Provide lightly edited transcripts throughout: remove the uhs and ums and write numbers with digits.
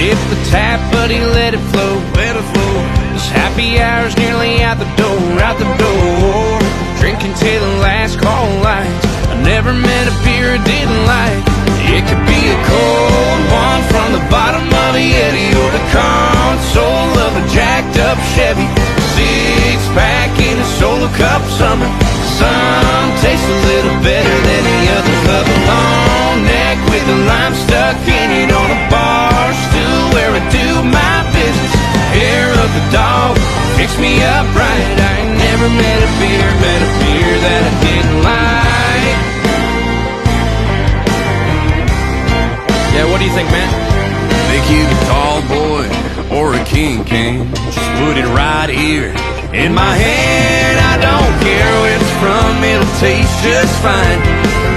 Tipped the tap, but he let it flow, let it flow. His happy hour's nearly out the door, out the door. Drinking till the last call lights. I never met a beer I didn't like. It could be a cold one from the bottom of a Yeti, or the console of a jacked up Chevy. Six-pack in a solo cup summer. Some tastes a little better than the other. Love a long neck with a lime stuck in it, on a bar stool where I do my business. Hair of the dog, fix me up right. I ain't never met a beer that I didn't like. Yeah, what do you think, man? Think you a tall boy or a king? Just put it right here in my hand. I don't care where it's from, it'll taste just fine.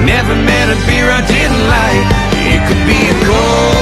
Never met a beer I didn't like. It could be a cold